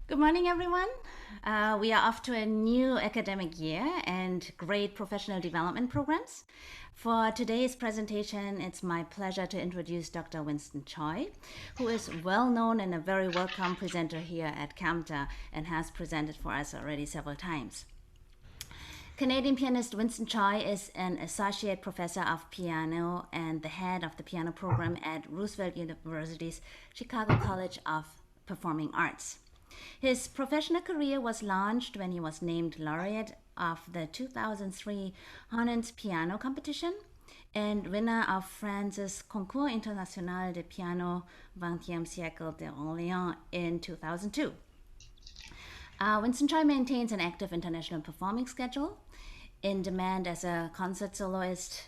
Good morning, everyone. We are off to a new academic year and great professional development programs. For today's presentation, it's my pleasure to introduce Dr. Winston Choi, who is well known and a very welcome presenter here at CAMTA and has presented for us already several times. Canadian pianist Winston Choi is an associate professor of piano and the head of the piano program at Roosevelt University's Chicago College of Performing Arts. His professional career was launched when he was named laureate of the 2003 Honens Piano Competition and winner of France's Concours International de Piano 20e siècle de Orléans in 2002. Winston Choi maintains an active international performing schedule. In demand as a concert soloist,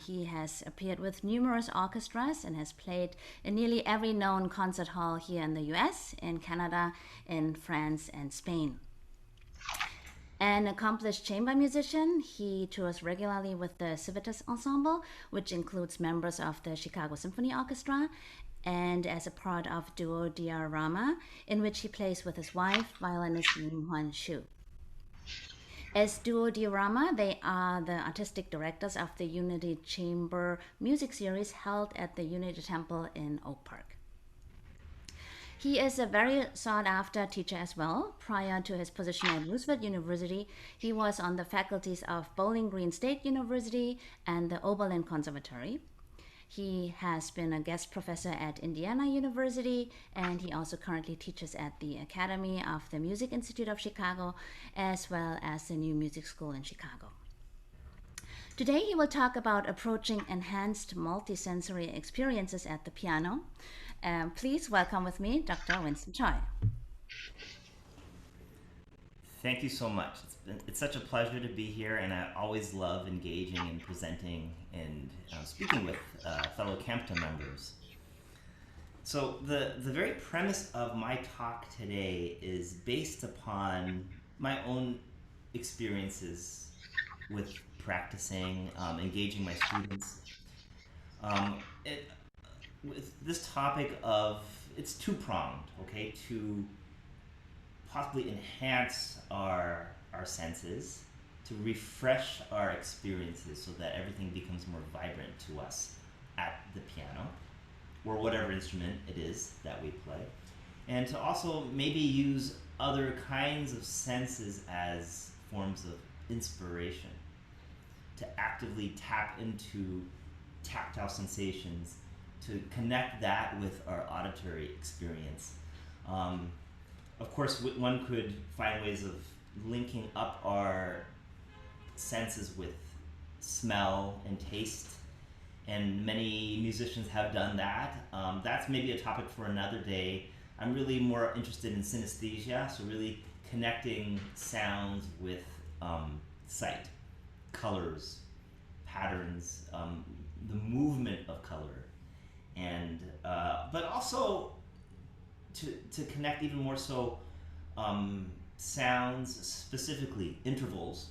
he has appeared with numerous orchestras and has played in nearly every known concert hall here in the US, in Canada, in France, and Spain. An accomplished chamber musician, he tours regularly with the Civitas Ensemble, which includes members of the Chicago Symphony Orchestra, and as a part of Duo Diorama, in which he plays with his wife, violinist Lim Hwan Shu. As Duo Diorama, they are the artistic directors of the Unity Chamber music series held at the Unity Temple in Oak Park. He is a very sought-after teacher as well. Prior to his position at Roosevelt University, he was on the faculties of Bowling Green State University and the Oberlin Conservatory. He has been a guest professor at Indiana University, and he also currently teaches at the Academy of the Music Institute of Chicago, as well as the New Music School in Chicago. Today he will talk about approaching enhanced multisensory experiences at the piano. Please welcome with me Dr. Winston Choi. Thank you so much. It's such a pleasure to be here, and I always love engaging and presenting and speaking with fellow CAMTA members. So the very premise of my talk today is based upon my own experiences with practicing, engaging my students. With this topic of, it's two-pronged, okay, to possibly enhance our senses, to refresh our experiences so that everything becomes more vibrant to us at the piano or whatever instrument it is that we play, and to also maybe use other kinds of senses as forms of inspiration, to actively tap into tactile sensations, to connect that with our auditory experience. Of course, one could find ways of linking up our senses with smell and taste, and many musicians have done that. That's maybe a topic for another day. I'm really more interested in synesthesia, so really connecting sounds with sight, colors, patterns, the movement of color, and but also to connect even more so sounds, specifically intervals,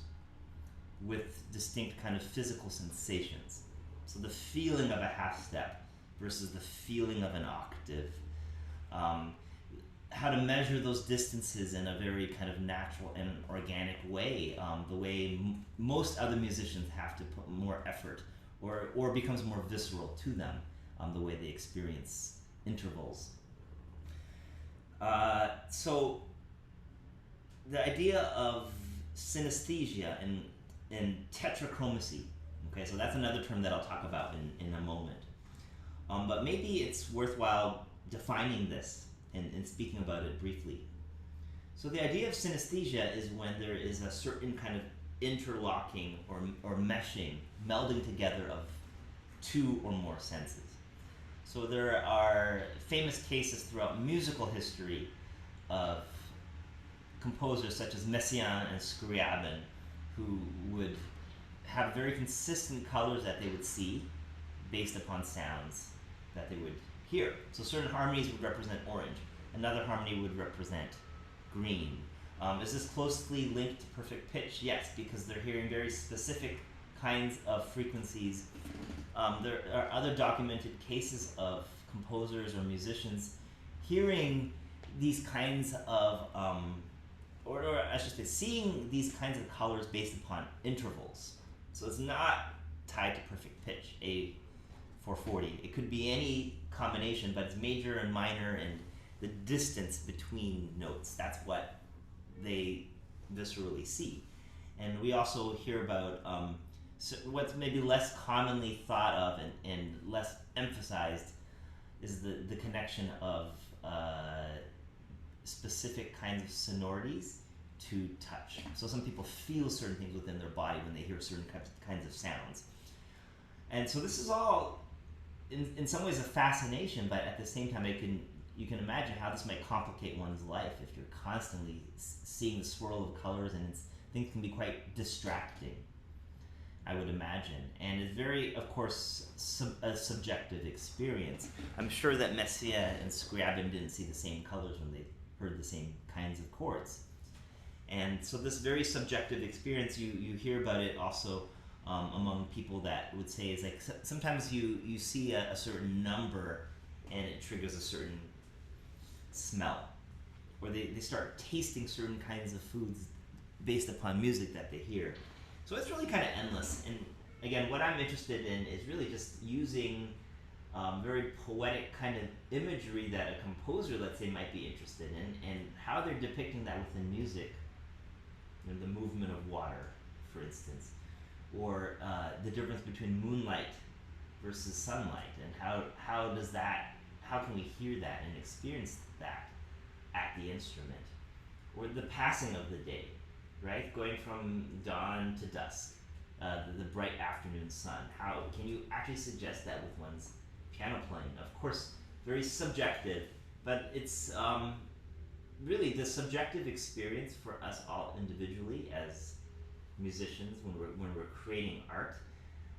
with distinct kind of physical sensations. So the feeling of a half step versus the feeling of an octave. How to measure those distances in a very kind of natural and organic way, the way most other musicians have to put more effort, or becomes more visceral to them, the way they experience intervals. So the idea of synesthesia and tetrachromacy, okay, so that's another term that I'll talk about in a moment. But maybe it's worthwhile defining this and speaking about it briefly. So the idea of synesthesia is when there is a certain kind of interlocking or meshing, melding together of two or more senses. So there are famous cases throughout musical history of composers such as Messiaen and Scriabin, who would have very consistent colors that they would see based upon sounds that they would hear. So certain harmonies would represent orange, another harmony would represent green. Is this closely linked to perfect pitch? Yes, because they're hearing very specific kinds of frequencies. There are other documented cases of composers or musicians hearing these kinds of, or I should say, seeing these kinds of colors based upon intervals. So it's not tied to perfect pitch, A 440. It could be any combination, but it's major and minor and the distance between notes. That's what they viscerally see. And we also hear about what's maybe less commonly thought of and less emphasized is the connection of specific kinds of sonorities to touch. So some people feel certain things within their body when they hear certain kinds of sounds. And so this is all, in some ways, a fascination, but at the same time, you can imagine how this might complicate one's life if you're constantly seeing the swirl of colors, and things can be quite distracting, I would imagine. And it's very, of course, a subjective experience. I'm sure that Messier and Scriabin didn't see the same colors when they heard the same kinds of chords. And so this very subjective experience, you hear about it also among people that would say is like, sometimes you see a certain number and it triggers a certain smell. Or they start tasting certain kinds of foods based upon music that they hear. So it's really kind of endless. And again, what I'm interested in is really just using very poetic kind of imagery that a composer, let's say, might be interested in, and how they're depicting that within music. You know, the movement of water, for instance, or the difference between moonlight versus sunlight, and how can we hear that and experience that at the instrument, or the passing of the day, right? Going from dawn to dusk, the bright afternoon sun. How can you actually suggest that with one's piano playing? Of course, very subjective, but it's really the subjective experience for us all individually as musicians when we're creating art.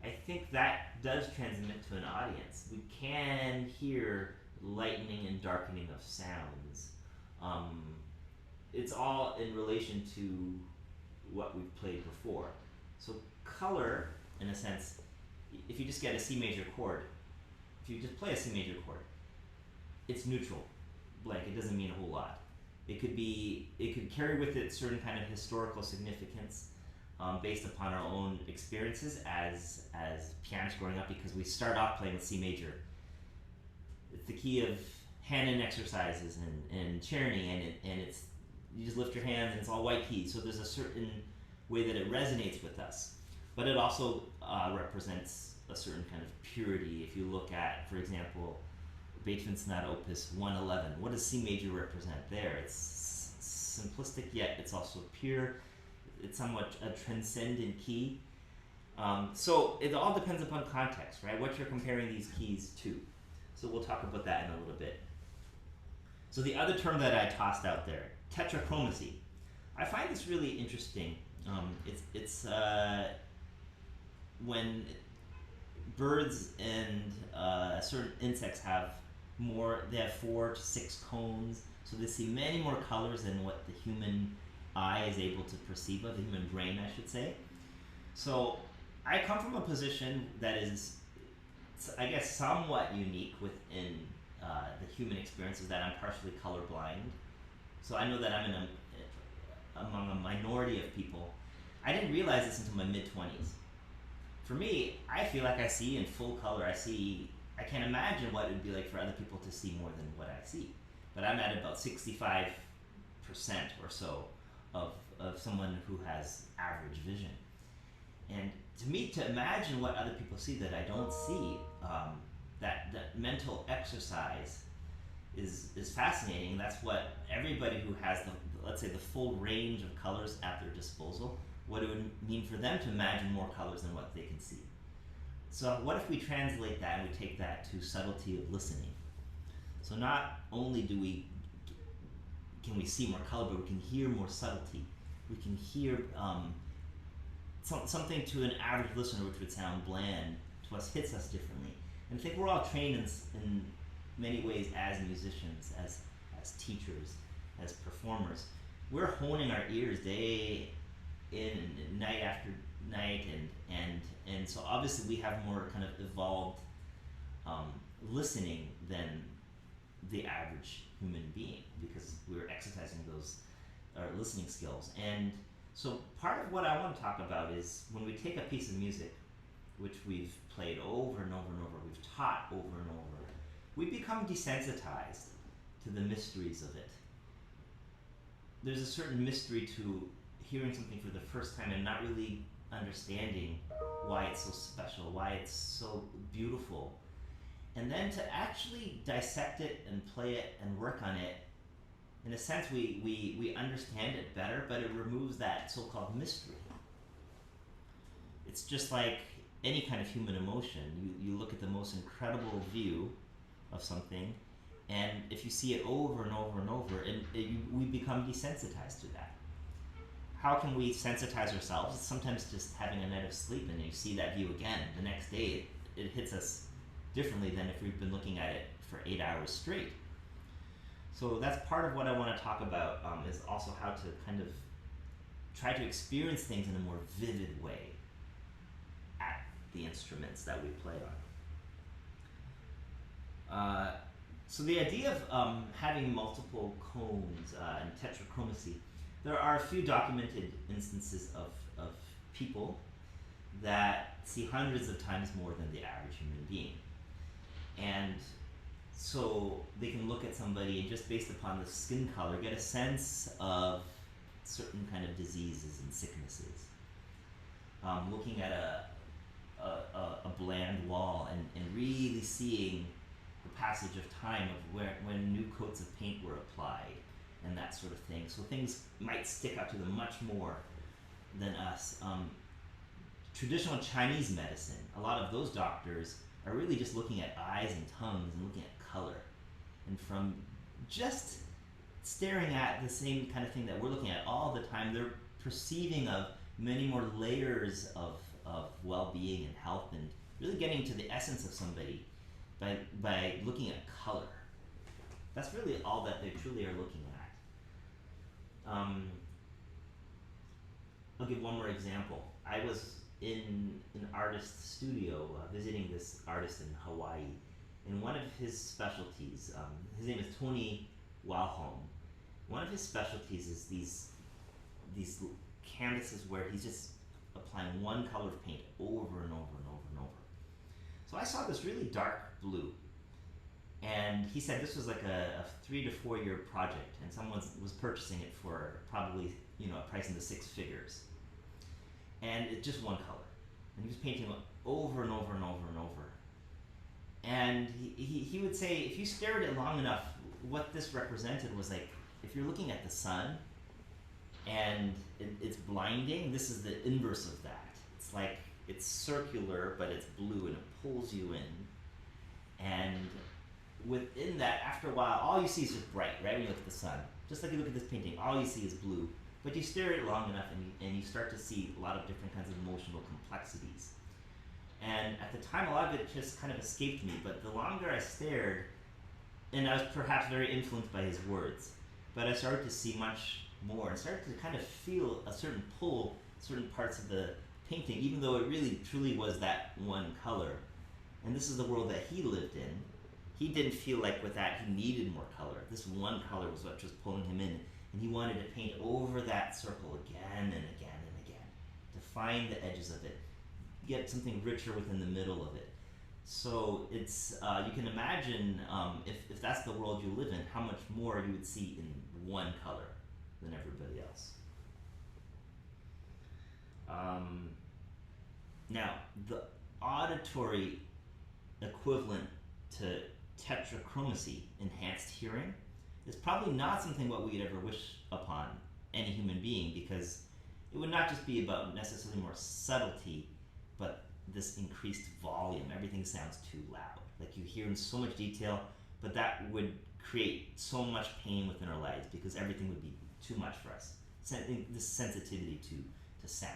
I think that does transmit to an audience. We can hear lightening and darkening of sounds. It's all in relation to what we've played before. So color, in a sense, if you just get a C major chord, if you just play a C major chord, it's neutral, blank. It doesn't mean a whole lot. It could carry with it certain kind of historical significance based upon our own experiences as pianists growing up, because we start off playing with C major. It's the key of Hanon exercises and Czerny, and it's, you just lift your hands and it's all white keys. So there's a certain way that it resonates with us, but it also represents a certain kind of purity. If you look at, for example, Beethoven's Sonata Opus 111, what does C major represent there? It's simplistic, yet it's also pure. It's somewhat a transcendent key. So it all depends upon context, right? What you're comparing these keys to. So we'll talk about that in a little bit. So the other term that I tossed out there, tetrachromacy. I find this really interesting. It's when birds and certain insects have they have 4 to 6 cones, so they see many more colors than what the human eye is able to perceive of, the human brain, I should say. So I come from a position that is, I guess, somewhat unique within the human experience, is that I'm partially colorblind. So I know that I'm among a minority of people. I didn't realize this until my mid-20s. For me, I feel like I see in full color. I can't imagine what it would be like for other people to see more than what I see. But I'm at about 65% or so of someone who has average vision. And to me, to imagine what other people see that I don't see, that mental exercise is fascinating. That's what everybody who has let's say the full range of colors at their disposal, what it would mean for them to imagine more colors than what they can see. So what if we translate that and we take that to subtlety of listening? So not only can we see more color, but we can hear more subtlety. We can hear something to an average listener which would sound bland to us hits us differently. And I think we're all trained in many ways as musicians, as teachers, as performers. We're honing our ears day in and night after night, and so obviously we have more kind of evolved listening than the average human being, because we're exercising those listening skills. And so part of what I want to talk about is when we take a piece of music, which we've played over and over and over, we've taught over and over, we become desensitized to the mysteries of it. There's a certain mystery to hearing something for the first time and not really understanding why it's so special, why it's so beautiful. And then to actually dissect it and play it and work on it, in a sense we understand it better, but it removes that so-called mystery. It's just like any kind of human emotion. You look at the most incredible view of something, and if you see it over and over and over, we become desensitized to that. How can we sensitize ourselves? It's sometimes just having a night of sleep and you see that view again. The next day it hits us differently than if we've been looking at it for 8 hours straight. So that's part of what I want to talk about, is also how to kind of try to experience things in a more vivid way at the instruments that we play on. So the idea of having multiple cones and tetrachromacy, there are a few documented instances of people that see hundreds of times more than the average human being. And so they can look at somebody and just based upon the skin color get a sense of certain kind of diseases and sicknesses. Looking at a bland wall and really seeing the passage of time of when new coats of paint were applied and that sort of thing. So things might stick out to them much more than us. Traditional Chinese medicine, a lot of those doctors are really just looking at eyes and tongues and looking at color. And from just staring at the same kind of thing that we're looking at all the time, they're perceiving of many more layers of well-being and health, and really getting to the essence of somebody by looking at color. That's really all that they truly are looking at. I'll give one more example. I was in an artist's studio visiting this artist in Hawaii, and one of his specialties, his name is Tony Walholm. One of his specialties is these canvases where he's just applying one color of paint over and over and over and over. So I saw this really dark blue, and he said this was like a 3 to 4 year project, and someone was purchasing it for probably a price in the 6 figures. And it's just one color, and he was painting it over and over and over and over. And he would say, if you stared at it long enough, what this represented was like, if you're looking at the sun and it's blinding, this is the inverse of that. It's like, it's circular, but it's blue, and it pulls you in. And within that, after a while, all you see is just bright, right? When you look at the sun. Just like you look at this painting, all you see is blue. But you stare at it long enough and you start to see a lot of different kinds of emotional complexities. And at the time, a lot of it just kind of escaped me, but the longer I stared, and I was perhaps very influenced by his words, but I started to see much more and started to kind of feel a certain pull, certain parts of the painting, even though it really truly was that one color. And this is the world that he lived in. He didn't feel like with that he needed more color. This one color was what was pulling him in. And he wanted to paint over that circle again and again and again to find the edges of it, get something richer within the middle of it. So it's you can imagine if that's the world you live in, how much more you would see in one color than everybody else. Now, the auditory equivalent to tetrachromacy, enhanced hearing, is probably not something what we'd ever wish upon any human being, because it would not just be about necessarily more subtlety, but this increased volume. Everything sounds too loud. Like you hear in so much detail, but that would create so much pain within our lives because everything would be too much for us. This sensitivity to sound.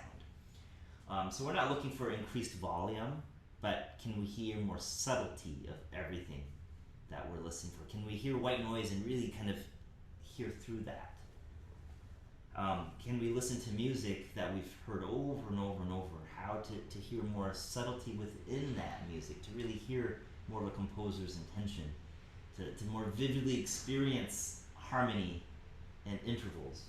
So we're not looking for increased volume, but can we hear more subtlety of everything that we're listening for? Can we hear white noise and really kind of hear through that? Can we listen to music that we've heard over and over and over? How to hear more subtlety within that music, to really hear more of a composer's intention, to more vividly experience harmony and intervals.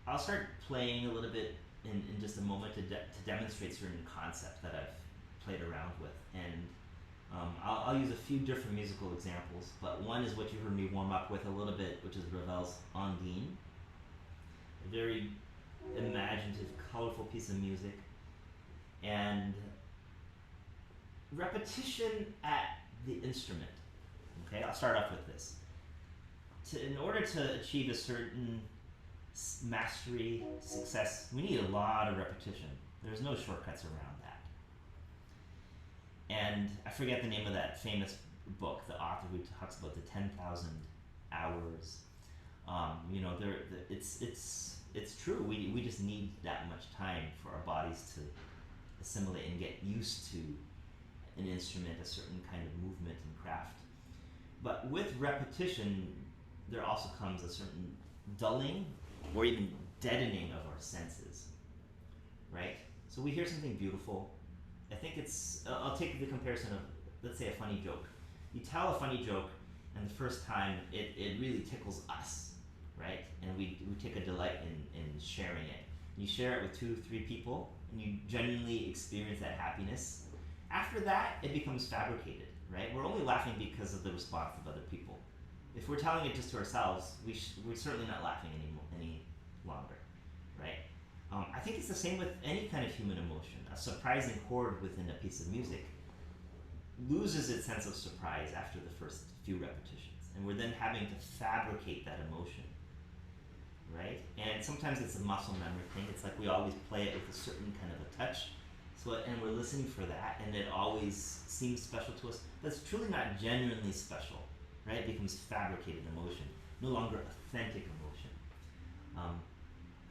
I'll start playing a little bit in just a moment to demonstrate certain concepts that I've played around with. And I'll use a few different musical examples, but one is what you heard me warm up with a little bit, which is Ravel's Ondine. A very imaginative, colorful piece of music. And repetition at the instrument. Okay, I'll start off with this. In order to achieve a certain mastery, success, we need a lot of repetition. There's no shortcuts around that. And I forget the name of that famous book, the author who talks about the 10,000 hours. It's true. We just need that much time for our bodies to assimilate and get used to an instrument, a certain kind of movement and craft. But with repetition, there also comes a certain dulling or even deadening of our senses, right? So we hear something beautiful. I think I'll take the comparison of, let's say, a funny joke. You tell a funny joke, and the first time, it really tickles us, right? And we take a delight in sharing it. You share it with 2, 3 people, and you genuinely experience that happiness. After that, it becomes fabricated, right? We're only laughing because of the response of other people. If we're telling it just to ourselves, we're certainly not laughing any longer, right? I think it's the same with any kind of human emotion. A surprising chord within a piece of music loses its sense of surprise after the first few repetitions, and we're then having to fabricate that emotion, right? And sometimes it's a muscle memory thing. It's like we always play it with a certain kind of a touch, and we're listening for that, and it always seems special to us. That's truly not genuinely special, right? It becomes fabricated emotion, no longer authentic emotion.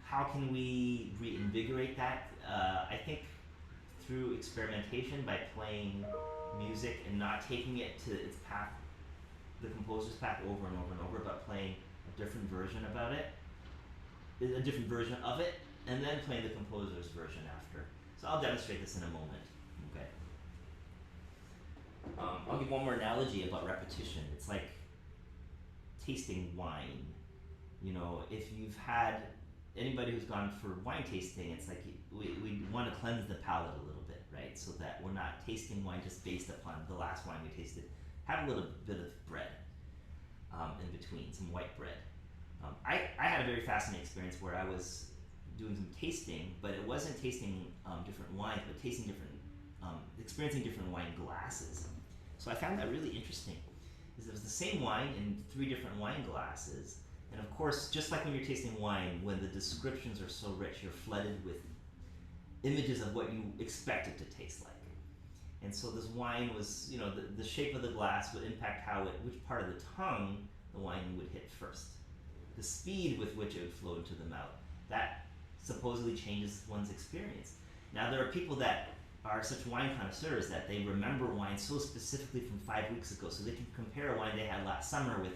How can we reinvigorate that? I think through experimentation, by playing music and not taking it to its path, the composer's path, over and over and over, but playing a different version of it, and then playing the composer's version after. So I'll demonstrate this in a moment. Okay. I'll give one more analogy about repetition. It's like tasting wine. If you've had anybody who's gone for wine tasting, it's like we want to cleanse the palate a little bit, right? So that we're not tasting wine just based upon the last wine we tasted. Have a little bit of bread in between, some white bread. I had a very fascinating experience where I was doing some tasting, but it wasn't tasting different wines, but experiencing different wine glasses. So I found that really interesting. It was the same wine in 3 different wine glasses. And of course, just like when you're tasting wine, when the descriptions are so rich, you're flooded with images of what you expect it to taste like. And so this wine was, the shape of the glass would impact which part of the tongue the wine would hit first. The speed with which it would flow into the mouth. That supposedly changes one's experience. Now, there are people that are such wine connoisseurs that they remember wine so specifically from 5 weeks ago, so they can compare a wine they had last summer with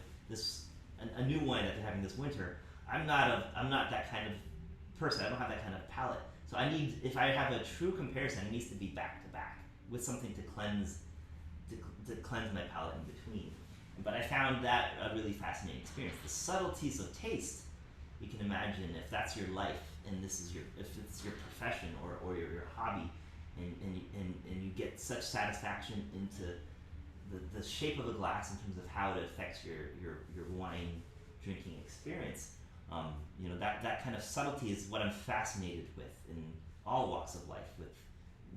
a new wine that they're having this winter. I'm not that kind of person. I don't have that kind of palate. So if I have a true comparison, it needs to be back to back with something to cleanse my palate in between. But I found that a really fascinating experience. The subtleties of taste, you can imagine if that's your life and if it's your profession or your hobby, and you get such satisfaction into the shape of a glass in terms of how it affects your wine drinking experience. That kind of subtlety is what I'm fascinated with in all walks of life, with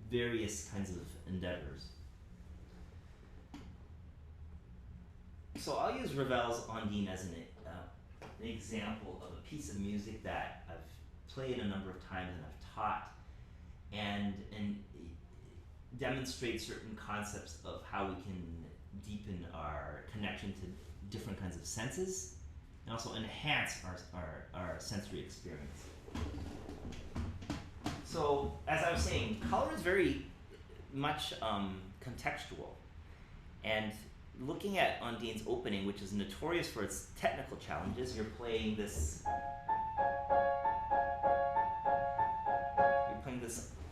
various kinds of endeavors. So I'll use Ravel's Ondine as an example of a piece of music that I've played a number of times and I've taught, and demonstrate certain concepts of how we can deepen our connection to different kinds of senses and also enhance our sensory experience. So, as I was saying, color is very much contextual, and looking at Ondine's opening, which is notorious for its technical challenges, you're playing this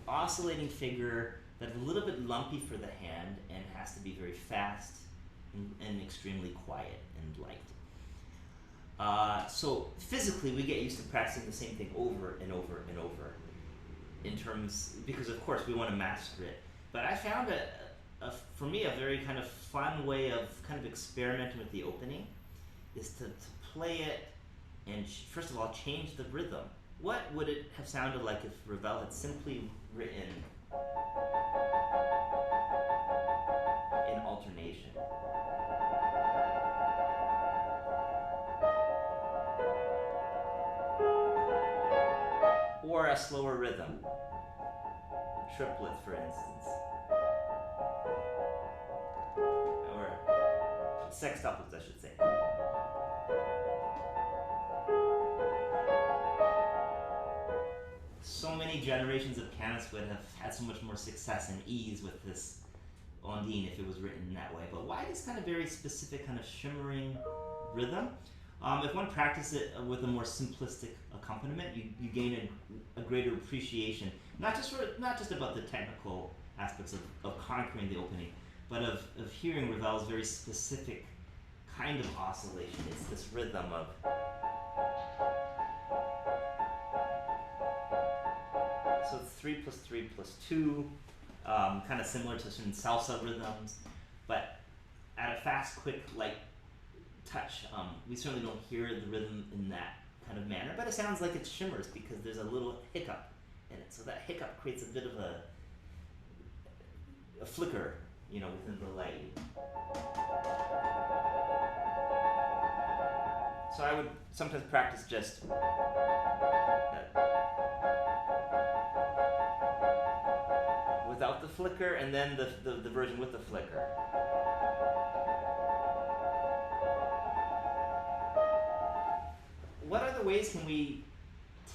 oscillating figure that's a little bit lumpy for the hand and has to be very fast and extremely quiet and light. So physically, we get used to practicing the same thing over and over and over, because of course we want to master it. But I found for me, a very kind of fun way of kind of experimenting with the opening is to play it and first of all change the rhythm. What would it have sounded like if Ravel had simply written in alternation? Or a slower rhythm, triplet for instance, or sextuplets I should say. So many generations of pianists would have had so much more success and ease with this Ondine if it was written in that way. But why this kind of very specific kind of shimmering rhythm? If one practices it with a more simplistic accompaniment, you gain a greater appreciation, not just about the technical aspects of conquering the opening, but of hearing Ravel's very specific kind of oscillation. It's this rhythm of so it's 3 plus 3 plus 2, kind of similar to certain salsa rhythms, but at a fast, quick, light touch. We certainly don't hear the rhythm in that kind of manner, but it sounds like it shimmers because there's a little hiccup in it. So that hiccup creates a bit of a flicker, within the light. So I would sometimes practice just without the flicker, and then the version with the flicker. What other ways can we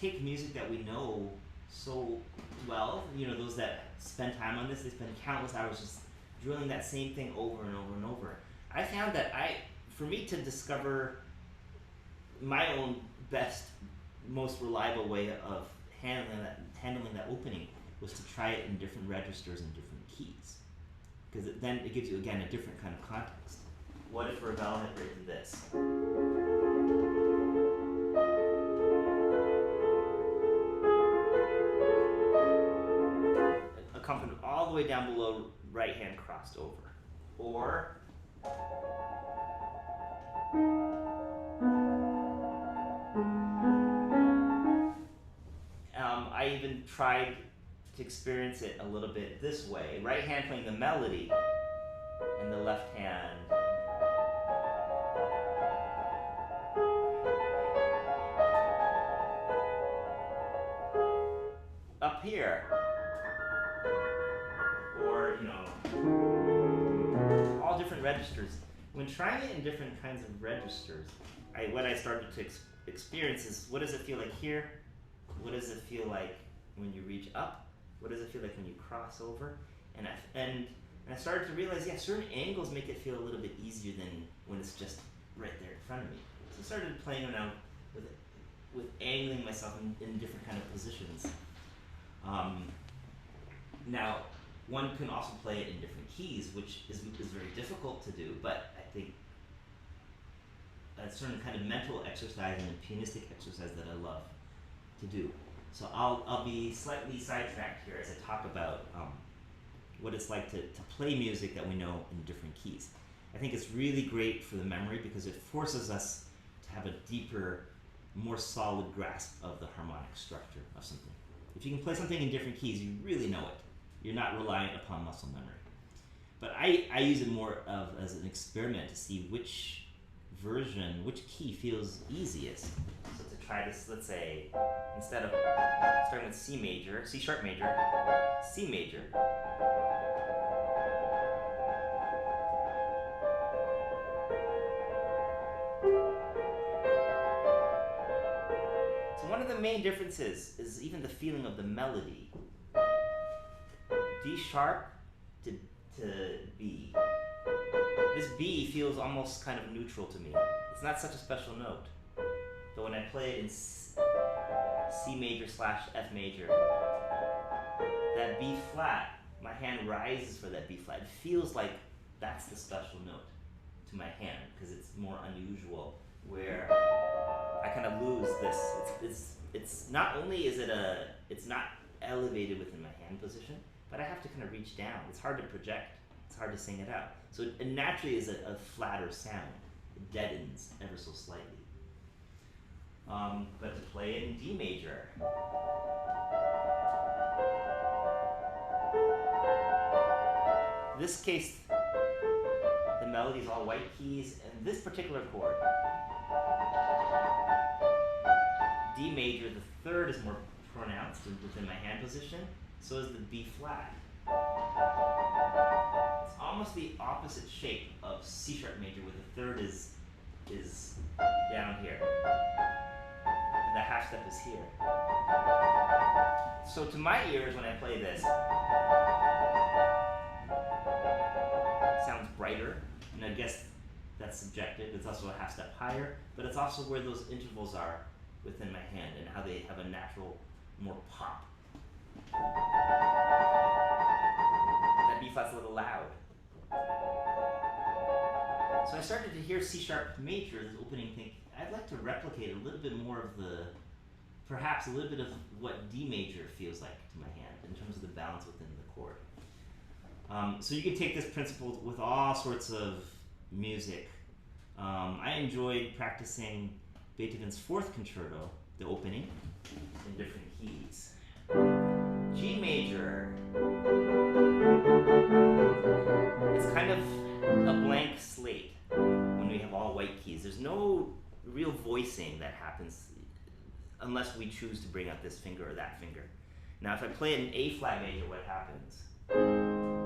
take music that we know so well? Those that spend time on this, they spend countless hours just drilling that same thing over and over and over. I found that for me to discover my own best, most reliable way of handling that opening was to try it in different registers and different keys, because then it gives you again a different kind of context. What if Ravel had written this? Accompanied all the way down below, right hand crossed over. Or I even tried to experience it a little bit this way. Right hand playing the melody and the left hand up here. Or, all different registers. When trying it in different kinds of registers, what I started to experience is, what does it feel like here? What does it feel like when you reach up? What does it feel like when you cross over? And I started to realize, certain angles make it feel a little bit easier than when it's just right there in front of me. So I started playing around with angling myself in different kind of positions. Now, one can also play it in different keys, which is very difficult to do, but I think a certain kind of mental exercise and a pianistic exercise that I love to do. So I'll be slightly sidetracked here as I talk about what it's like to play music that we know in different keys. I think it's really great for the memory because it forces us to have a deeper, more solid grasp of the harmonic structure of something. If you can play something in different keys, you really know it. You're not reliant upon muscle memory. But I use it more as an experiment to see which key feels easiest. So to try this, let's say, instead of starting with C major, C sharp major, C major. So one of the main differences is even the feeling of the melody. D sharp to B. This B feels almost kind of neutral to me. It's not such a special note. But when I play it in C major / F major, that B flat my hand rises for that B flat. It feels like that's the special note to my hand because it's more unusual, where I kind of lose this. It's not only is it's not elevated within my hand position, but I have to kind of reach down. It's hard to project. It's hard to sing it out. So it naturally is a flatter sound. It deadens ever so slightly. But to play it in D major. In this case, the melody is all white keys, and this particular chord, D major, the third is more pronounced within my hand position, so is the B flat. It's almost the opposite shape of C sharp major, where the third is down here, and the half step is here. So to my ears, when I play this, it sounds brighter, and I guess that's subjective. It's also a half step higher, but it's also where those intervals are within my hand and how they have a natural, more pop. That B flat's a little loud. So I started to hear C sharp major, this opening thing. I'd like to replicate a little bit more of perhaps a little bit of what D major feels like to my hand in terms of the balance within the chord. So you can take this principle with all sorts of music. I enjoyed practicing Beethoven's Fourth Concerto, the opening, in different keys. G major, it's kind of a blank slate when we have all white keys. There's no real voicing that happens unless we choose to bring up this finger or that finger. Now if I play it in A flat major, what happens?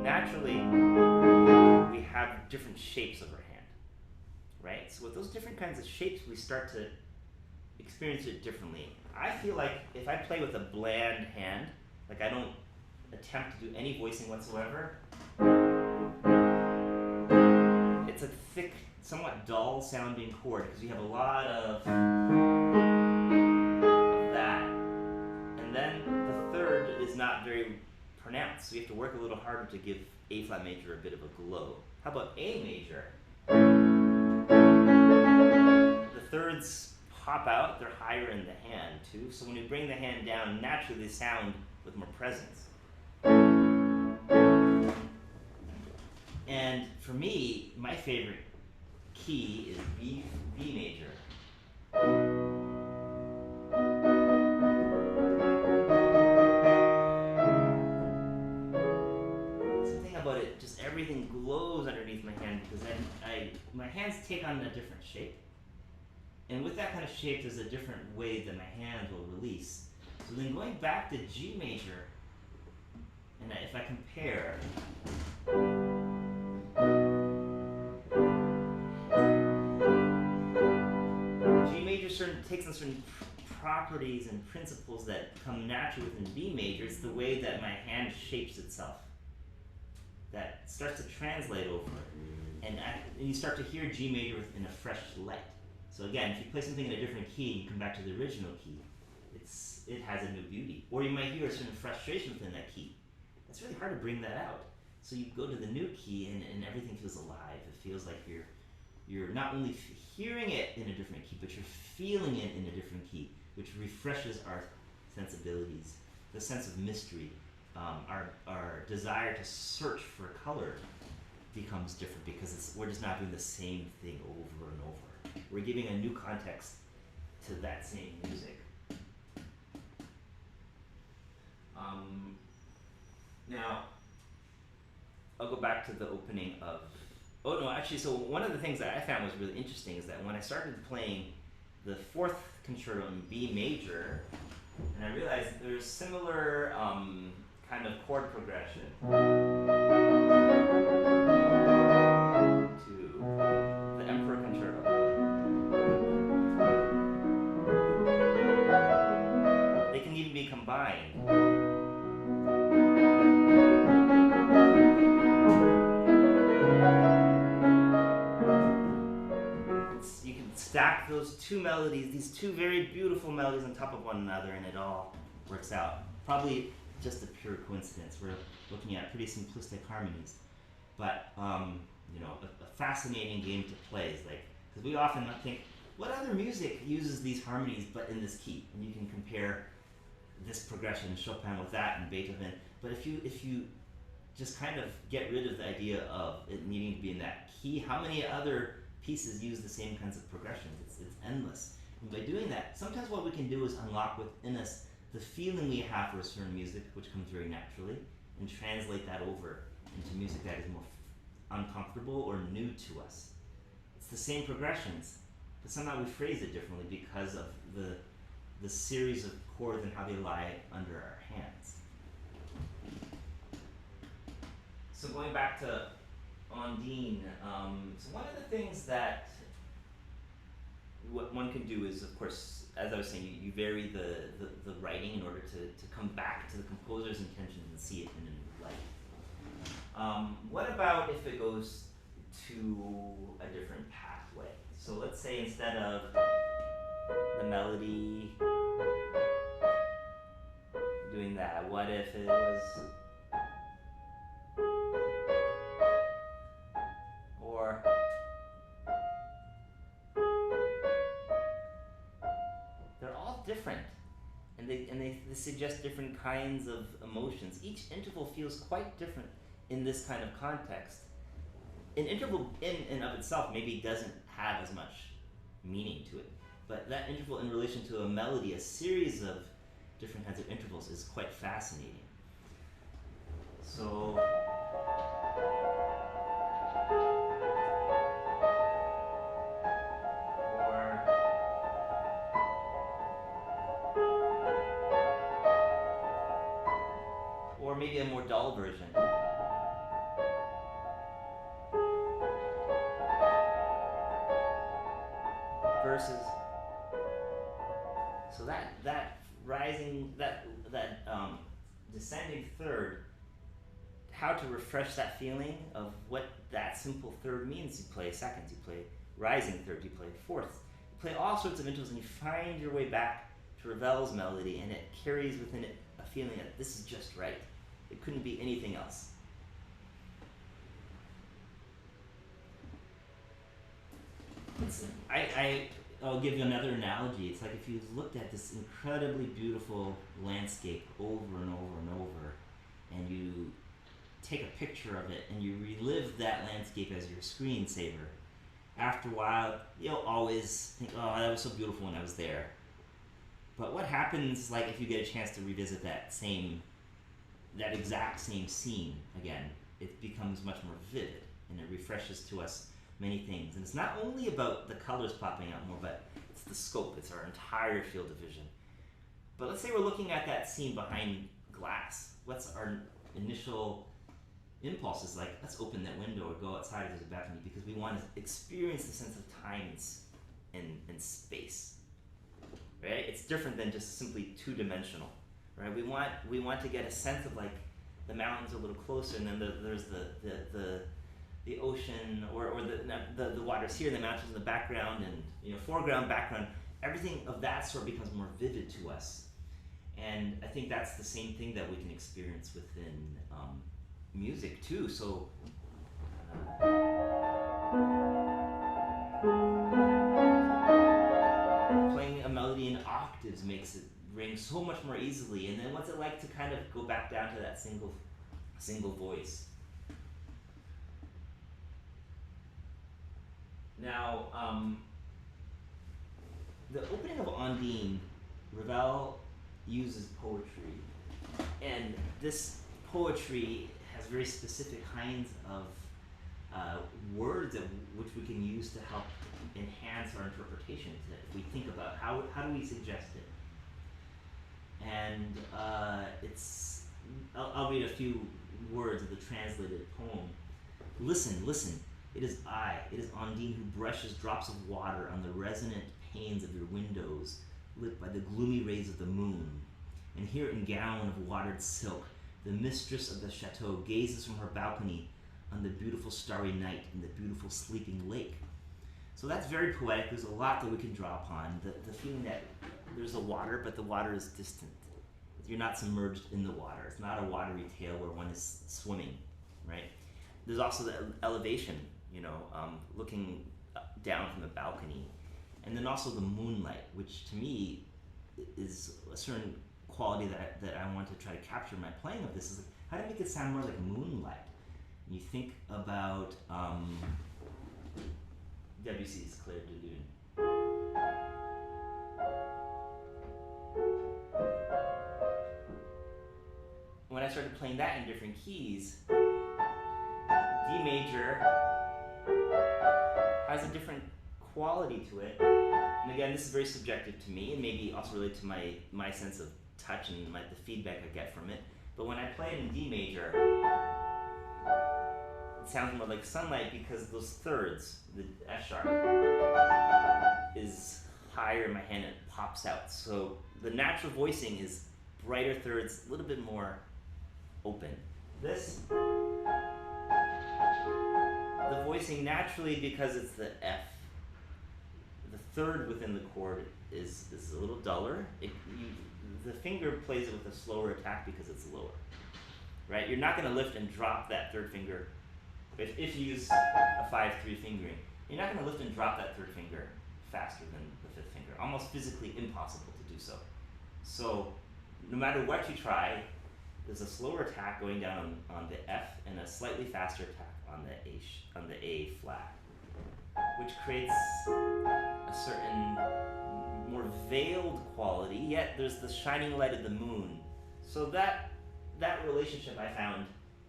Naturally, we have different shapes of our hand, right? So with those different kinds of shapes, we start to experience it differently. I feel like if I play with a bland hand, like I don't attempt to do any voicing whatsoever, it's a thick, somewhat dull sounding chord because you have a lot of that. And then the third is not very pronounced, so you have to work a little harder to give A flat major a bit of a glow. How about A major? The thirds pop out, they're higher in the hand too, so when you bring the hand down, naturally they sound with more presence. And for me, my favorite key is B major. Something about it, just everything glows underneath my hand because then my hands take on a different shape. And with that kind of shape, there's a different way that my hand will release. So then going back to G major, and if I compare, G major takes on certain properties and principles that come naturally within B major. It's the way that my hand shapes itself that starts to translate over, and you start to hear G major in a fresh light. So again, if you play something in a different key, you come back to the original key, it has a new beauty. Or you might hear a certain frustration within that key. It's really hard to bring that out. So you go to the new key and everything feels alive. It feels like you're not only hearing it in a different key, but you're feeling it in a different key, which refreshes our sensibilities, the sense of mystery. Our desire to search for color becomes different because we're just not doing the same thing over and over. We're giving a new context to that same music. Now, I'll go back to the opening of, so one of the things that I found was really interesting is that when I started playing the Fourth Concerto in B major, and I realized there's similar kind of chord progression to the Emperor Concerto. They can even be combined. You can stack those two melodies, these two very beautiful melodies on top of one another, and it all works out. Probably just a pure coincidence. We're looking at pretty simplistic harmonies, but a fascinating game to play is like, because we often think, what other music uses these harmonies but in this key? And you can compare this progression, Chopin with that, and Beethoven. But if you just kind of get rid of the idea of it needing to be in that key, how many other pieces use the same kinds of progressions? It's endless. And by doing that, sometimes what we can do is unlock within us the feeling we have for a certain music, which comes very naturally, and translate that over into music that is more uncomfortable or new to us. It's the same progressions, but somehow we phrase it differently because of the series of chords and how they lie under our hands. So going back to Ondine, so one of the things that what one can do is, of course, as I was saying, you vary the writing in order to come back to the composer's intentions and see it in a new light. What about if it goes to a different pathway? So let's say instead of the melody doing that, what if it was, or they're all different, and they suggest different kinds of emotions. Each interval feels quite different in this kind of context. An interval in and of itself maybe doesn't have as much meaning to it, but that interval in relation to a melody, a series of different kinds of intervals, is quite fascinating. So or maybe a more dull version. Versus, so that rising, that descending third, how to refresh that feeling of what that simple third means. You play seconds, you play rising third, you play fourths, you play all sorts of intervals, and you find your way back to Ravel's melody, and it carries within it a feeling that this is just right. It couldn't be anything else. I'll give you another analogy. It's like if you looked at this incredibly beautiful landscape over and over and over, and you take a picture of it and you relive that landscape as your screensaver. After a while, you'll always think, oh, that was so beautiful when I was there. But what happens, like, if you get a chance to revisit that exact same scene again? It becomes much more vivid, and it refreshes to us many things. And it's not only about the colors popping out more, but it's the scope. It's our entire field of vision. But let's say we're looking at that scene behind glass. What's our initial impulse? Is like, let's open that window or go outside if there's a balcony, because we want to experience the sense of time and space. Right? It's different than just simply two-dimensional. Right? We want to get a sense of, like, the mountains are a little closer, and then there's the ocean, or the water's here, and the mountains in the background, and foreground, background. Everything of that sort becomes more vivid to us, and I think that's the same thing that we can experience within music too. So. Playing a melody in octaves makes it ring so much more easily, and then what's it like to kind of go back down to that single voice? Now, the opening of Ondine, Ravel uses poetry, and this poetry has very specific kinds of words which we can use to help enhance our interpretation. If we think about how do we suggest it, and I'll read a few words of the translated poem. Listen, listen. It is I, it is Ondine, who brushes drops of water on the resonant panes of your windows, lit by the gloomy rays of the moon. And here in gown of watered silk, the mistress of the chateau gazes from her balcony on the beautiful starry night and the beautiful sleeping lake. So that's very poetic. There's a lot that we can draw upon. The feeling that there's a water, but the water is distant. It's you're not submerged in the water. It's not a watery tale where one is swimming, right? There's also the elevation, looking down from the balcony. And then also the moonlight, which to me is a certain quality that I want to try to capture in my playing of this, is how to make it sound more like moonlight. And you think about Debussy's Clair de Lune. When I started playing that in different keys, D major has a different quality to it. And again, this is very subjective to me, and maybe also related to my sense of touch and the feedback I get from it. But when I play it in D major, it sounds more like sunlight because those thirds, the F sharp, is higher in my hand and it pops out. So the natural voicing is brighter thirds, a little bit more open. This, the voicing naturally, because it's the F, the third within the chord is a little duller. The finger plays it with a slower attack because it's lower, right? You're not going to lift and drop that third finger. If you use a 5-3 fingering, you're not going to lift and drop that third finger faster than the fifth finger. Almost physically impossible to do so. So no matter what you try, there's a slower attack going down on the F and a slightly faster attack on the A flat, which creates a certain more veiled quality, yet there's the shining light of the moon. So that relationship I found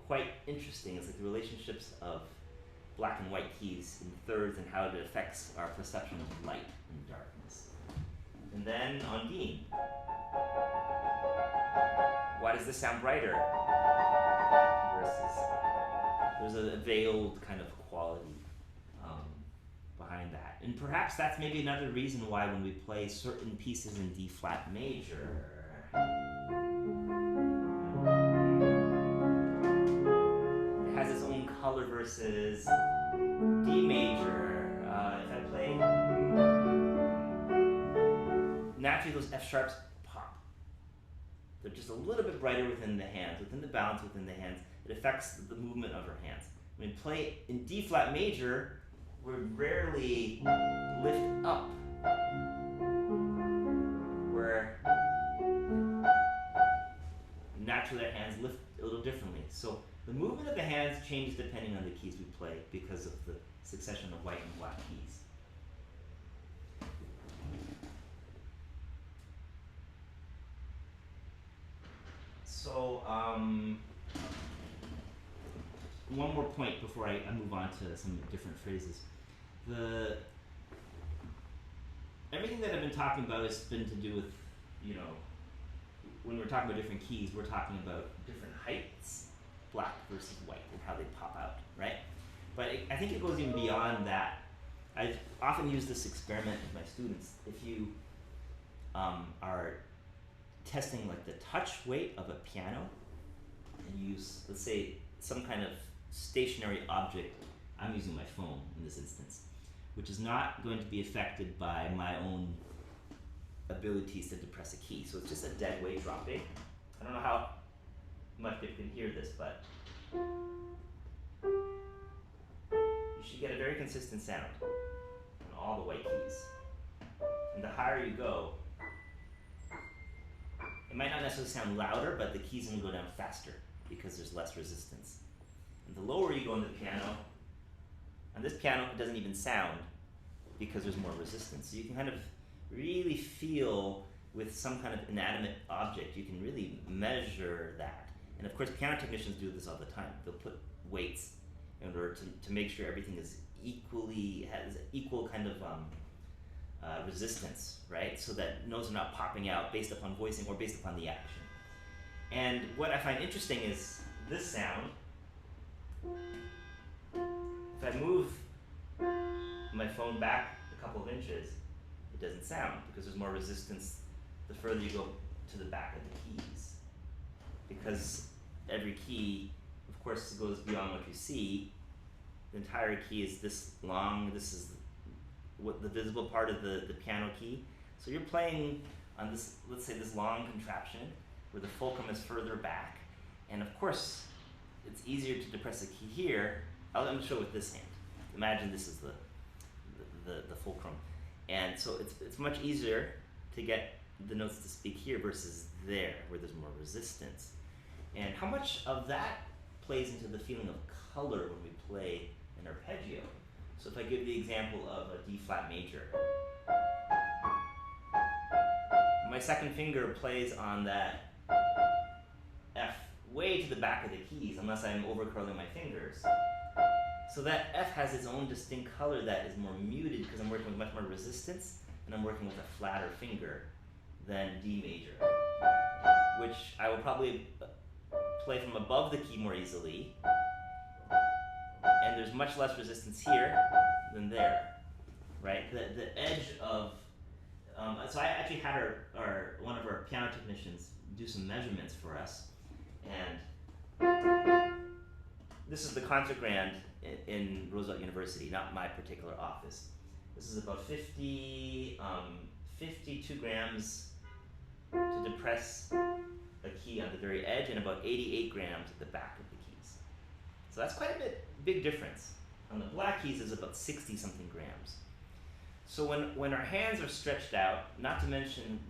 quite interesting. It's like the relationships of black and white keys in thirds and how it affects our perception of light and darkness. And then on D, why does this sound brighter? Versus, there's a veiled kind of quality behind that. And perhaps that's maybe another reason why when we play certain pieces in D flat major, it has its own color versus D major. If I play, naturally those F sharps pop. They're just a little bit brighter within the hands, within the balance within the hands. It affects the movement of our hands. When we play in D flat major, we rarely lift up, where naturally our hands lift a little differently. So the movement of the hands changes depending on the keys we play because of the succession of white and black keys. So one more point before I move on to some different phrases. Everything that I've been talking about has been to do with, when we're talking about different keys, we're talking about different heights, black versus white, and how they pop out, right? But I think it goes even beyond that. I've often used this experiment with my students. If you are testing like the touch weight of a piano, and you use, let's say, some kind of stationary object, I'm using my phone in this instance, which is not going to be affected by my own abilities to depress a key. So it's just a dead weight dropping. I don't know how much you can hear this, but you should get a very consistent sound on all the white keys. And the higher you go, it might not necessarily sound louder, but the keys are going to go down faster because there's less resistance. And the lower you go in the piano, on this piano it doesn't even sound because there's more resistance. So you can kind of really feel with some kind of inanimate object, you can really measure that. And of course piano technicians do this all the time. They'll put weights in order to make sure everything is has equal kind of resistance, right? So that notes are not popping out based upon voicing or based upon the action. And what I find interesting is this sound. If I move my phone back a couple of inches, it doesn't sound because there's more resistance the further you go to the back of the keys. Because every key, of course, goes beyond what you see. The entire key is this long. This is what the visible part of the piano key. So you're playing on this, let's say this long contraption, where the fulcrum is further back. And of course, it's easier to depress a key here. Let me show it with this hand. Imagine this is the fulcrum. And so it's much easier to get the notes to speak here versus there, where there's more resistance. And how much of that plays into the feeling of color when we play an arpeggio? So if I give the example of a D flat major, my second finger plays on that F way to the back of the keys, unless I'm overcurling my fingers. So that F has its own distinct color that is more muted because I'm working with much more resistance, and I'm working with a flatter finger than D major, which I will probably play from above the key more easily, and there's much less resistance here than there, right? The edge of, so I actually had one of our piano technicians do some measurements for us, and this is the concert grand in Roosevelt University, not my particular office. This is about 52 grams to depress a key on the very edge, and about 88 grams at the back of the keys. So that's quite a big difference. On the black keys is about 60 something grams. So when our hands are stretched out, not to mention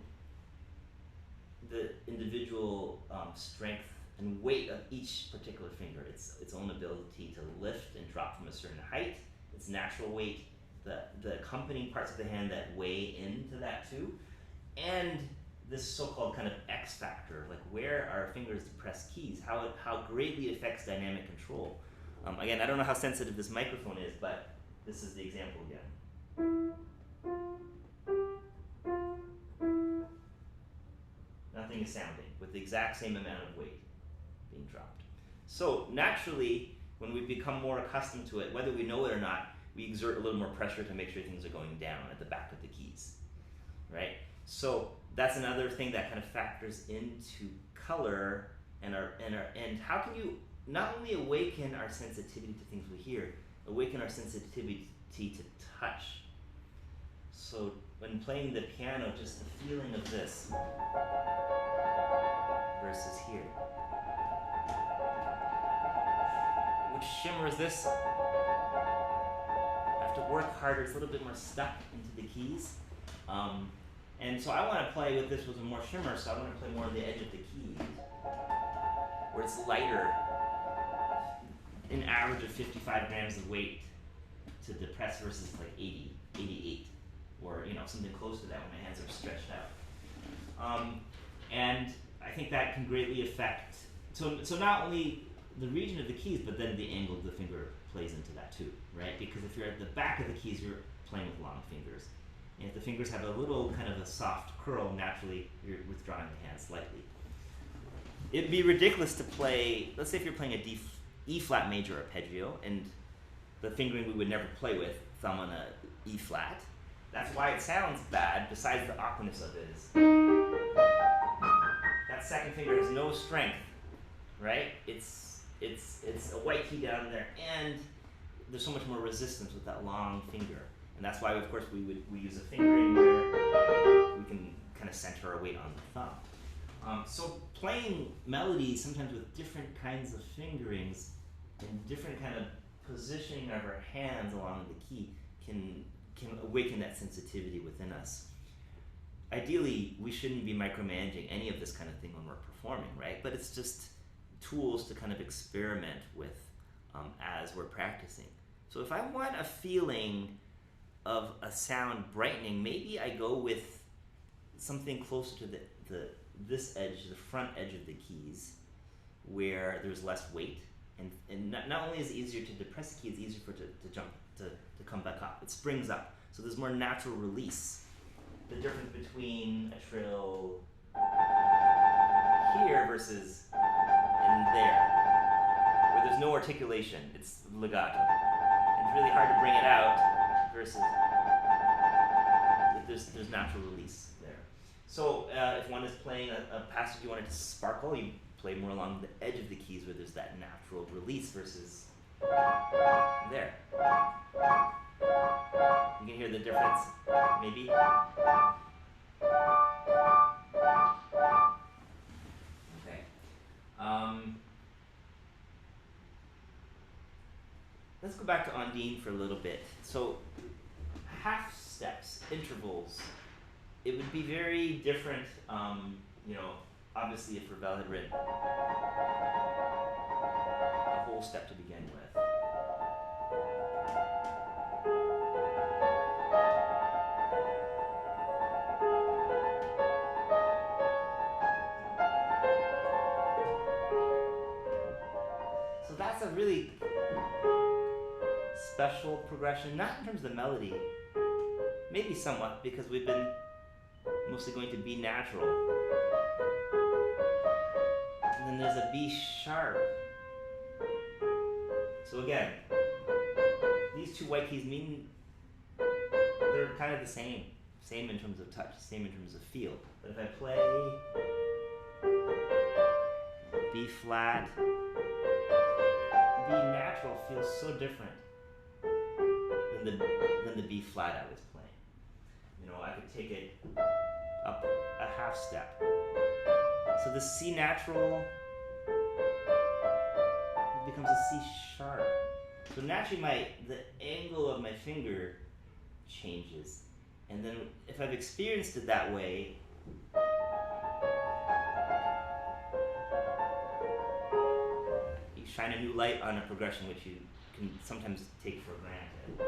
the individual strength and weight of each particular finger, its own ability to lift and drop from a certain height, its natural weight, the accompanying parts of the hand that weigh into that too, and this so-called kind of X factor, like where our fingers depress keys, how greatly affects dynamic control. Again, I don't know how sensitive this microphone is, but this is the example again. Nothing is sounding with the exact same amount of weight being dropped. So naturally, when we become more accustomed to it, whether we know it or not, we exert a little more pressure to make sure things are going down at the back of the keys, right? So that's another thing that kind of factors into color and how can you not only awaken our sensitivity to things we hear, awaken our sensitivity to touch. So when playing the piano, just the feeling of this versus here. Which shimmer is this? I have to work harder, it's a little bit more stuck into the keys. And so I want to play with this with a more shimmer, so I want to play more on the edge of the keys, where it's lighter, an average of 55 grams of weight to depress versus like 80, 88, or something close to that when my hands are stretched out. And I think that can greatly affect, so not only the region of the keys, but then the angle of the finger plays into that too, right? Because if you're at the back of the keys, you're playing with long fingers. And if the fingers have a little kind of a soft curl, naturally you're withdrawing the hand slightly. It'd be ridiculous to play, let's say if you're playing a E flat major arpeggio, and the fingering we would never play with, thumb on a E flat. That's why it sounds bad, besides the awkwardness of it is that second finger has no strength, right? It's a white key down there, and there's so much more resistance with that long finger. And that's why, of course, we use a fingering where we can kind of center our weight on the thumb. So playing melodies sometimes with different kinds of fingerings and different kind of positioning of our hands along the key can awaken that sensitivity within us. Ideally, we shouldn't be micromanaging any of this kind of thing when we're performing, right? But it's just tools to kind of experiment with as we're practicing. So if I want a feeling of a sound brightening, maybe I go with something closer to this edge, the front edge of the keys, where there's less weight, and not only is it easier to depress the key, it's easier for it to jump, to come back up. It springs up, so there's more natural release. The difference between a trill here versus in there, where there's no articulation, it's legato. And it's really hard to bring it out versus there's natural release there. So if one is playing a passage you want it to sparkle, you play more along the edge of the keys where there's that natural release versus there. You can hear the difference, maybe. go back to Ondine for a little bit. So half steps, intervals, it would be very different, obviously if Ravel had written a whole step to begin with. So that's a really special progression, not in terms of the melody, maybe somewhat, because we've been mostly going to B natural. And then there's a B sharp. So again, these two white keys mean they're kind of the same. Same in terms of touch, same in terms of feel. But if I play B flat, B natural feels so different than the B flat I was playing. I could take it up a half step. So the C natural becomes a C sharp. So naturally the angle of my finger changes. And then if I've experienced it that way, you shine a new light on a progression which you can sometimes take for granted.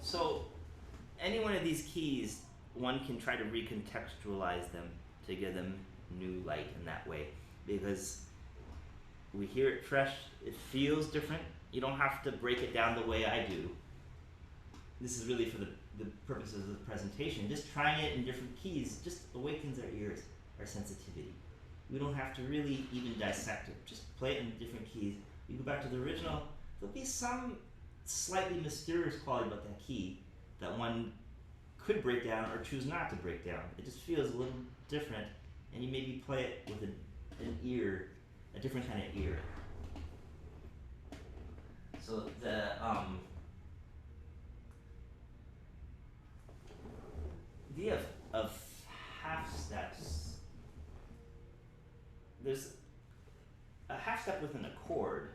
So any one of these keys, one can try to recontextualize them to give them new light in that way, because we hear it fresh, it feels different. You don't have to break it down the way I do. This is really for the purposes of the presentation. Just trying it in different keys just awakens our ears, our sensitivity. We don't have to really even dissect it. Just play it in different keys. You go back to the original, there'll be some slightly mysterious quality about that key that one could break down or choose not to break down. It just feels a little different, and you maybe play it with an ear, a different kind of ear. So the idea of half steps, there's a half step with an accord.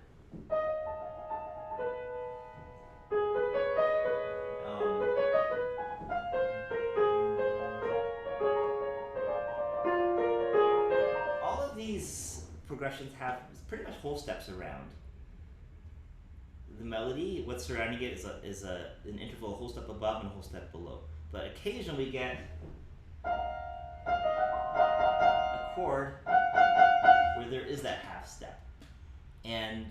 All of these progressions have pretty much whole steps around. The melody, what's surrounding it is an interval, a whole step above and a whole step below. But occasionally we get a chord where there is that half step. And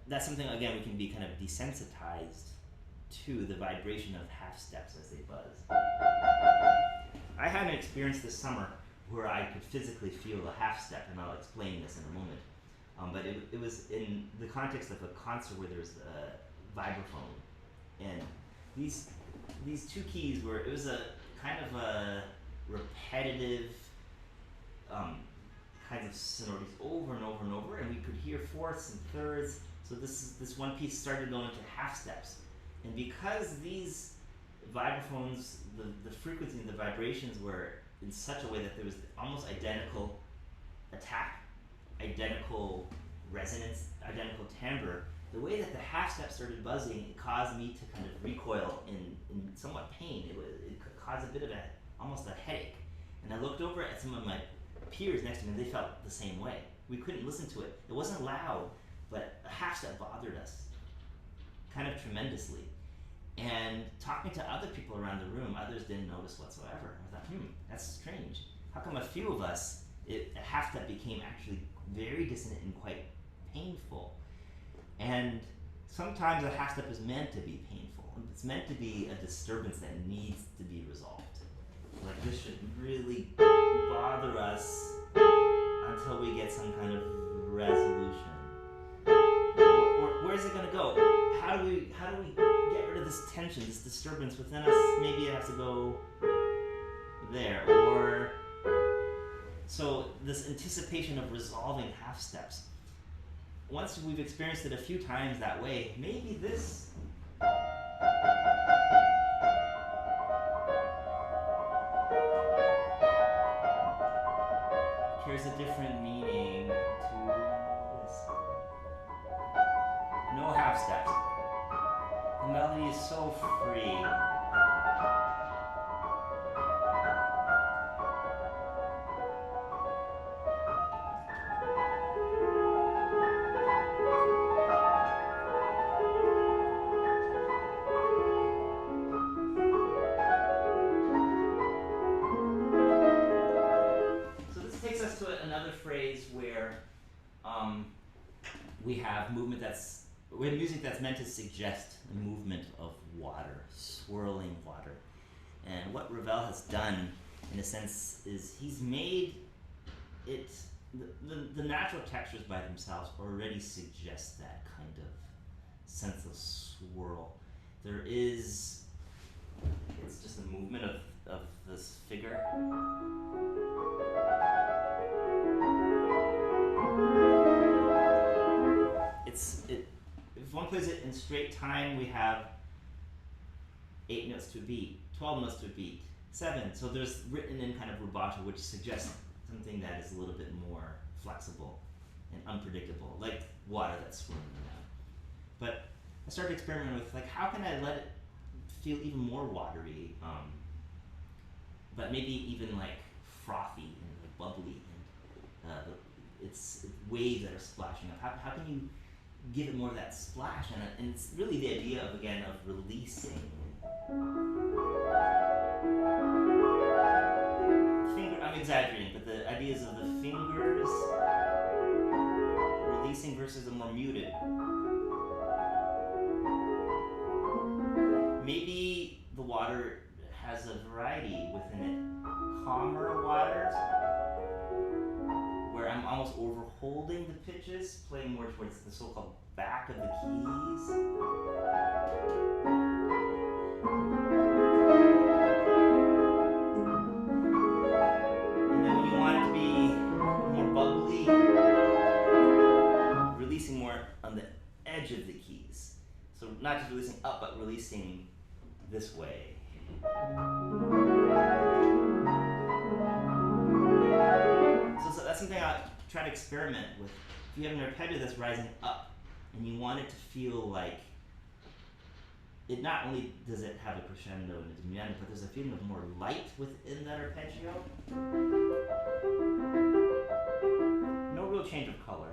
that's something, again, we can be kind of desensitized to the vibration of half steps as they buzz. I had an experience this summer where I could physically feel a half step, and I'll explain this in a moment. But it was in the context of a concert where there's a vibraphone, and these two keys were, it was a kind of a repetitive kinds of sonorities over and over and over, and we could hear fourths and thirds. So this one piece started going into half steps, and because these vibraphones, the frequency and the vibrations were in such a way that there was almost identical attack, identical resonance, identical timbre, the way that the half step started buzzing, it caused me to kind of recoil in somewhat pain. It caused a bit of almost a headache. And I looked over at some of my peers next to me, and they felt the same way. We couldn't listen to it. It wasn't loud, but a half step bothered us kind of tremendously. And talking to other people around the room, others didn't notice whatsoever. I thought, that's strange. How come a few of us, a half step became actually very dissonant and quite painful? And sometimes a half step is meant to be painful. It's meant to be a disturbance that needs to be resolved. Like, this should really bother us until we get some kind of resolution. Where's it going to go? How do we get rid of this tension, this disturbance within us? Maybe it has to go there, or So this anticipation of resolving half steps. Once we've experienced it a few times that way, maybe this carries a different meaning to this. No half steps. The melody is so free. So this takes us to another phrase where we have music that's meant to suggest the movement of water, swirling water. And what Ravel has done, in a sense, is he's made it, the natural textures by themselves already suggest that kind of sense of swirl. There is, it's just a movement of this figure. If one plays it in straight time, we have 8 notes to a beat, 12 notes to a beat, 7. So there's written in kind of rubato, which suggests something that is a little bit more flexible and unpredictable, like water that's swirling around. But I started experimenting with, like, how can I let it feel even more watery, but maybe even like frothy and bubbly, and it's waves that are splashing up. How can you give it more of that splash? And it's really the idea of, again, of releasing. I'm exaggerating, but the ideas of the fingers releasing versus the more muted. Maybe the water has a variety within it. Calmer waters, where I'm almost overholding the pitches, playing more towards the so-called back of the keys. And then when you want it to be more bubbly, releasing more on the edge of the keys. So not just releasing up, but releasing this way. So that's something I try to experiment with. If you have an arpeggio that's rising up, and you want it to feel like it, not only does it have a crescendo and a diminuendo, but there's a feeling of more light within that arpeggio. No real change of color.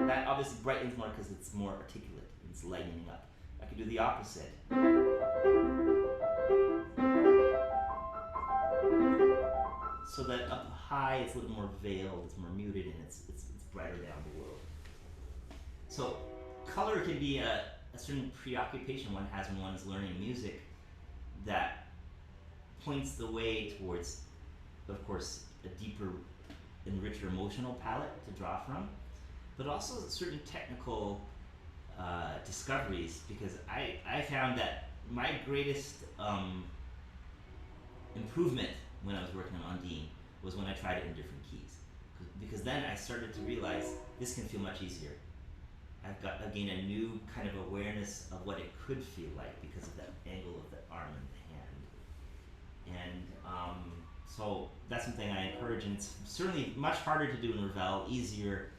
That obviously brightens more because it's more articulate, it's lightening up. I could do the opposite. So that up high it's a little more veiled, it's more muted, and it's brighter down below. So color can be a certain preoccupation one has when one is learning music that points the way towards, of course, a deeper and richer emotional palette to draw from, but also certain technical discoveries, because I found that my greatest improvement when I was working on Undine was when I tried it in different keys, because then I started to realize this can feel much easier. I've gained a new kind of awareness of what it could feel like because of that angle of the arm and the hand. And so that's something I encourage, and it's certainly much harder to do in Ravel, easier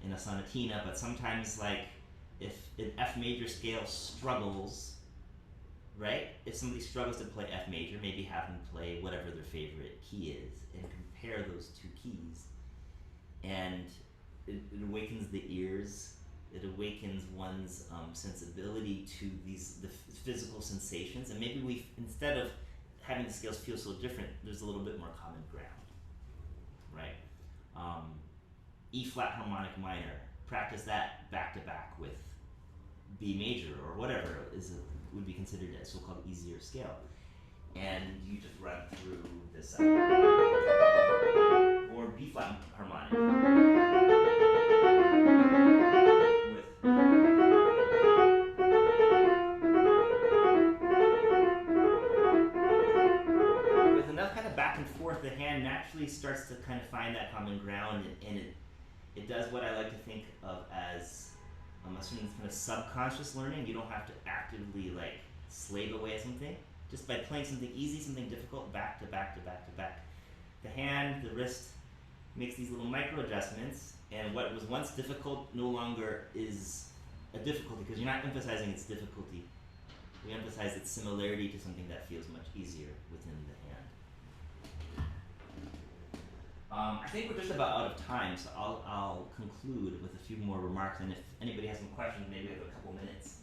in a sonatina, but sometimes, like, if an F major scale struggles, right? If somebody struggles to play F major, maybe have them play whatever their favorite key is and compare those two keys. And it awakens the ears, it awakens one's sensibility to the physical sensations. And maybe we, instead of having the scales feel so different, there's a little bit more common ground, right? E flat harmonic minor, practice that back to back with B major or whatever would be considered a so-called easier scale, and you just run through this or B flat harmonic with the hand naturally starts to kind of find that common ground, and it does what I like to think of as a certain kind of subconscious learning. You don't have to actively like slave away at something. Just by playing something easy, something difficult, back to back to back to back. The hand, the wrist makes these little micro adjustments, and what was once difficult no longer is a difficulty because you're not emphasizing its difficulty. We emphasize its similarity to something that feels much easier within the hand. I think we're just about out of time, so I'll conclude with a few more remarks, and if anybody has some questions, maybe we have a couple minutes.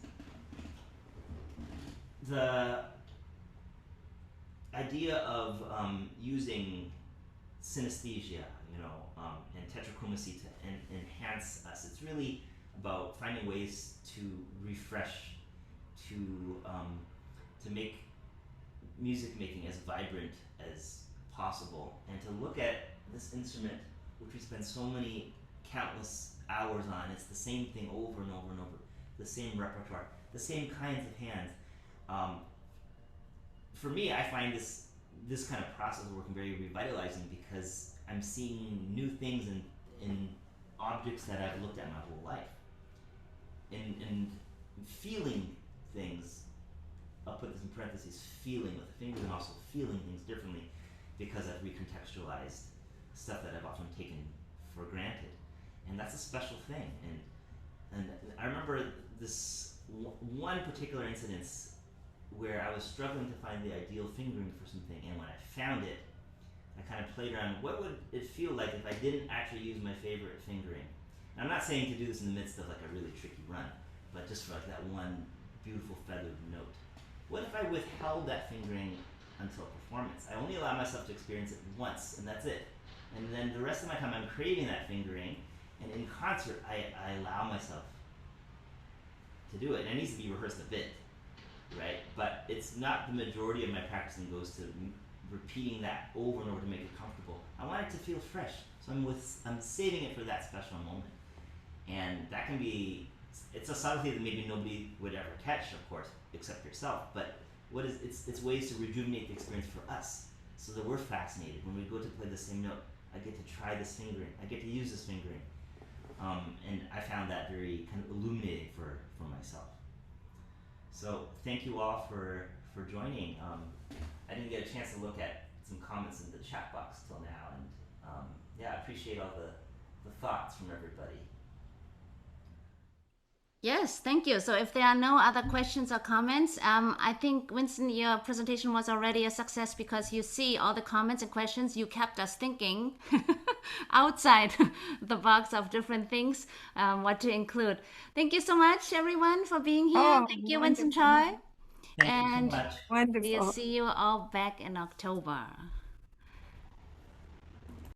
The idea of using synesthesia, and tetrachromacy to enhance us. It's really about finding ways to refresh, to make music making as vibrant as possible, and to look at this instrument, which we spend so many countless hours on. It's the same thing over and over and over, the same repertoire, the same kinds of hands. For me, I find this kind of process of working very revitalizing because I'm seeing new things in objects that I've looked at my whole life, and feeling things. I'll put this in parentheses: feeling with the fingers, and also feeling things differently because I've recontextualized stuff that I've often taken for granted, and that's a special thing. And I remember this one particular incident where I was struggling to find the ideal fingering for something, and when I found it, I kind of played around. What would it feel like if I didn't actually use my favorite fingering? And I'm not saying to do this in the midst of like a really tricky run, but just for like that one beautiful feathered note. What if I withheld that fingering until performance? I only allow myself to experience it once, and that's it. And then the rest of my time I'm craving that fingering, and in concert I allow myself to do it. And it needs to be rehearsed a bit, right? But it's not the majority of my practicing goes to repeating that over and over to make it comfortable. I want it to feel fresh, so I'm saving it for that special moment. And that can be, it's a subtlety that maybe nobody would ever catch, of course, except yourself. But it's ways to rejuvenate the experience for us, so that we're fascinated. When we go to play the same note, I get to try this fingering, I get to use this fingering. And I found that very kind of illuminating for myself. So thank you all for joining. I didn't get a chance to look at some comments in the chat box till now, and yeah, I appreciate all the thoughts from everybody. Yes, thank you. So if there are no other questions or comments, I think, Winston, your presentation was already a success because you see all the comments and questions. You kept us thinking outside the box of different things, what to include. Thank you so much, everyone, for being here. Oh, Thank you, Winston Choi. Thank you so And much. we'll wonderful. see you all back in October.